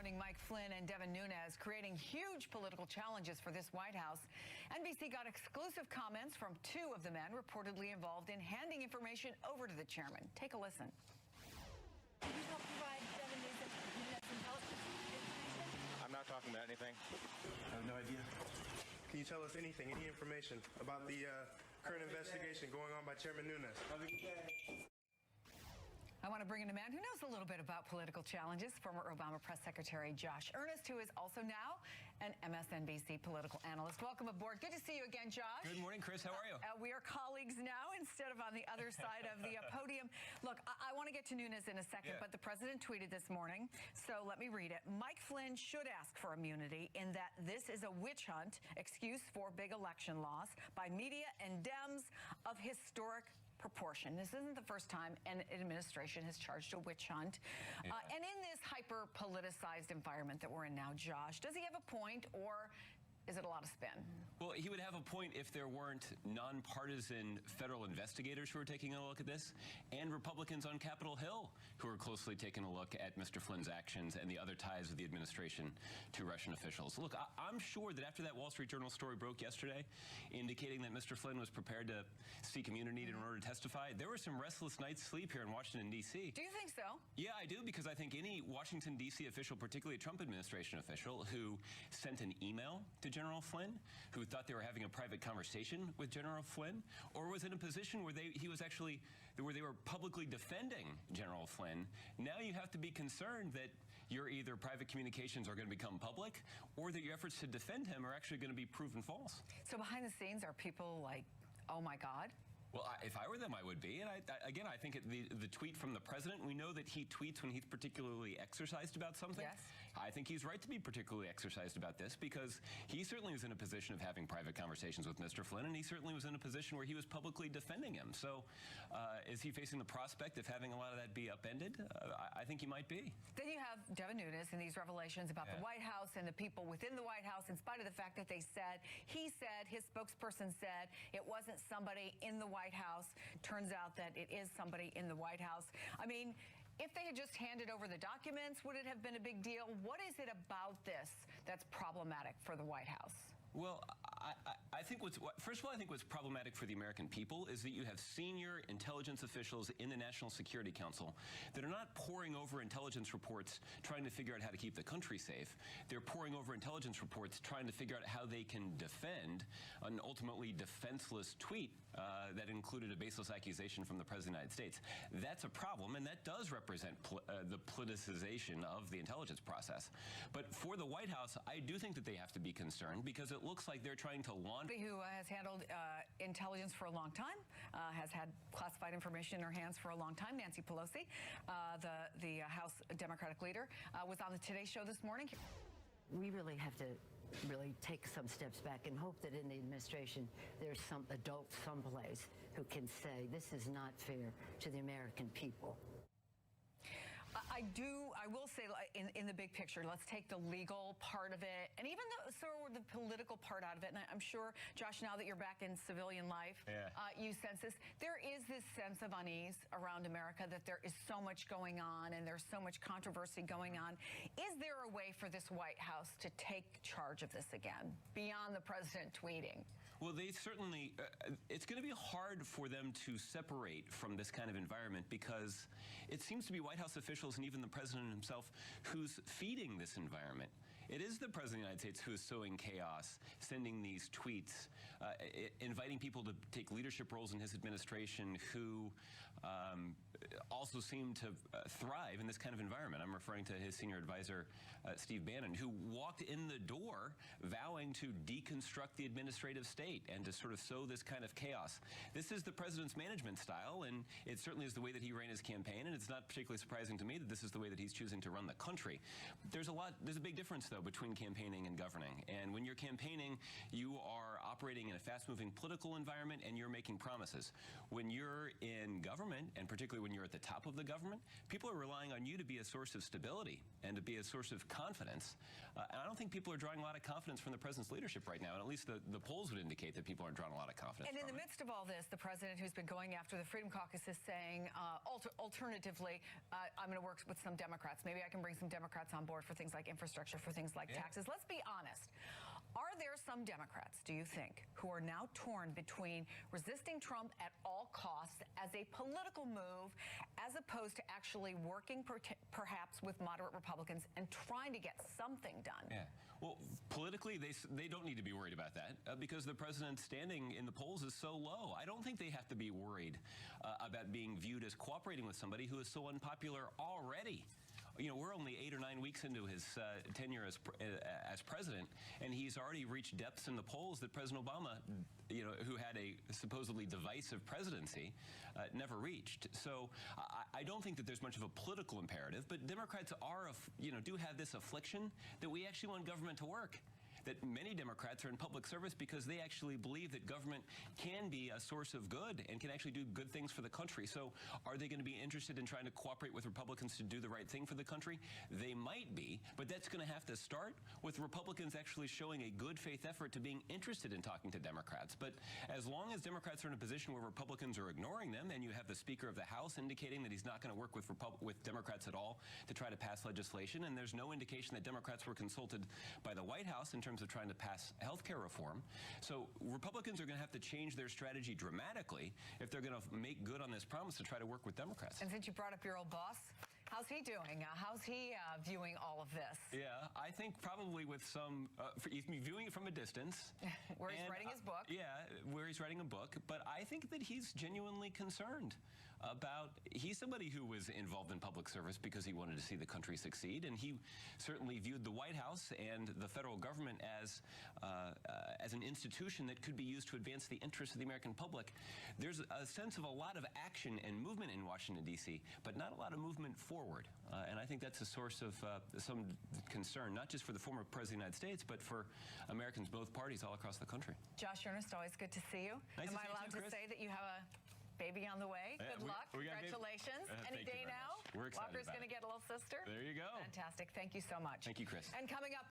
surrounding Mike Flynn and Nunes, creating huge political challenges for this White House. NBC got exclusive comments from two of the men reportedly involved in handing information over to the chairman. Take a listen. Can you help provide Nunes information? I'm not talking about anything. I have no idea. Can you tell us anything, any information about the current investigation going on by Chairman Nunes? Have a good day. I want to bring in a man who knows a little bit about political challenges, former Obama press secretary Josh Earnest, who is also now an MSNBC political analyst. Welcome aboard. Good to see you again, Josh. Good morning, Chris. How are you? We are colleagues now instead of on the other side of the podium. Look, I want to get to Nunes in a second, but the president tweeted this morning, so let me read it. Mike Flynn should ask for immunity in that this is a witch hunt, excuse for big election loss by media and Dems of historic proportion. This isn't the first time an administration has charged a witch hunt. And in this hyper-politicized environment that we're in now, Josh, does he have a point, or is it a lot of spin? Well, he would have a point if there weren't nonpartisan federal investigators who are taking a look at this, and Republicans on Capitol Hill who are closely taking a look at Mr. Flynn's actions and the other ties of the administration to Russian officials. Look, I'm sure that after that Wall Street Journal story broke yesterday, indicating that Mr. Flynn was prepared to seek immunity in order to testify, there were some restless nights' sleep here in Washington, D.C. Do you think so? Yeah, I do, because I think any Washington, D.C. official, particularly a Trump administration official, who sent an email to General Flynn, who thought they were having a private conversation with General Flynn, or was in a position where they were publicly defending General Flynn, now you have to be concerned that your either private communications are going to become public, or that your efforts to defend him are actually going to be proven false. So behind the scenes, are people like, oh my God? Well, if I were them, I would be. And again, I think the tweet from the president, we know that he tweets when he's particularly exercised about something. Yes. I think he's right to be particularly exercised about this, because he certainly was in a position of having private conversations with Mr. Flynn, and he certainly was in a position where he was publicly defending him. So is he facing the prospect of having a lot of that be upended? I think he might be. Then you have Nunes and these revelations about the White House and the people within the White House, in spite of the fact that his spokesperson said it wasn't somebody in the White House. Turns out that it is somebody in the White House. I mean, if they had just handed over the documents, would it have been a big deal? What is it about this that's problematic for the White House? Well, I think first of all, I think what's problematic for the American people is that you have senior intelligence officials in the National Security Council that are not poring over intelligence reports trying to figure out how to keep the country safe. They're poring over intelligence reports trying to figure out how they can defend an ultimately defenseless tweet that included a baseless accusation from the President of the United States. That's a problem, and that does represent the politicization of the intelligence process. But for the White House, I do think that they have to be concerned, because it looks like they're trying to launch. Who has handled intelligence for a long time, has had classified information in her hands for a long time. Nancy Pelosi, the House Democratic leader, was on the Today Show this morning. We really have to take some steps back and hope that in the administration there's some adults someplace who can say this is not fair to the American people. I will say, in the big picture, let's take the legal part of it, and even the political part out of it. And I'm sure, Josh, now that you're back in civilian life, you sense this. There is this sense of unease around America, that there is so much going on and there's so much controversy going on. Is there a way for this White House to take charge of this again, beyond the president tweeting? Well, they certainly, it's going to be hard for them to separate from this kind of environment, because it seems to be White House officials and even the president himself who's feeding this environment. It is the president of the United States who is sowing chaos, sending these tweets, inviting people to take leadership roles in his administration who also seem to thrive in this kind of environment. I'm referring to his senior advisor, Steve Bannon, who walked in the door vowing to deconstruct the administrative state and to sort of sow this kind of chaos. This is the president's management style, and it certainly is the way that he ran his campaign, and it's not particularly surprising to me that this is the way that he's choosing to run the country. There's a big difference, though, between campaigning and governing. And when you're campaigning, you are operating in a fast-moving political environment, and you're making promises. When you're in government, and particularly when you're at the top of the government, people are relying on you to be a source of stability and to be a source of confidence. And I don't think people are drawing a lot of confidence from the president's leadership right now, and at least the polls would indicate that people aren't drawing a lot of confidence. And in the midst of all this, the president, who's been going after the Freedom Caucus, is saying, alternatively, I'm going to work with some Democrats. Maybe I can bring some Democrats on board for things like infrastructure, for things like taxes. Let's be honest. Are there some Democrats, do you think, who are now torn between resisting Trump at all costs as a political move, as opposed to actually working perhaps with moderate Republicans and trying to get something done? Yeah. Well, politically, they don't need to be worried about that because the president's standing in the polls is so low. I don't think they have to be worried about being viewed as cooperating with somebody who is so unpopular already. You know, we're only 8 or 9 weeks into his tenure as president, and he's already reached depths in the polls that President Obama, you know, who had a supposedly divisive presidency, never reached. So I don't think that there's much of a political imperative, but Democrats are, you know, do have this affliction that we actually want government to work. That many Democrats are in public service because they actually believe that government can be a source of good and can actually do good things for the country. So are they going to be interested in trying to cooperate with Republicans to do the right thing for the country? They might be, but that's going to have to start with Republicans actually showing a good faith effort to being interested in talking to Democrats. But as long as Democrats are in a position where Republicans are ignoring them, and you have the Speaker of the House indicating that he's not going to work with Democrats at all to try to pass legislation, and there's no indication that Democrats were consulted by the White House in terms of trying to pass health care reform. So Republicans are going to have to change their strategy dramatically if they're going to make good on this promise to try to work with Democrats. And since you brought up your old boss, how's he doing? How's he viewing all of this? Yeah, I think probably with some, he's viewing it from a distance. Where he's writing his book. Yeah, where he's writing a book. But I think that he's genuinely concerned about, he's somebody who was involved in public service because he wanted to see the country succeed, and he certainly viewed the White House and the federal government as an institution that could be used to advance the interests of the American public. There's a sense of a lot of action and movement in Washington, D.C., but not a lot of movement forward. And I think that's a source of some concern, not just for the former President of the United States, but for Americans, both parties all across the country. Josh Earnest, always good to see you. Nice Am to I see you allowed too, to Chris. say that you have a baby on the way? Yeah, Good luck. we got a baby. Congratulations. Any Thank you day very now? much. We're excited Walker's about going to it. get a little sister. There you go. Fantastic. Thank you so much. Thank you, Chris. And coming up.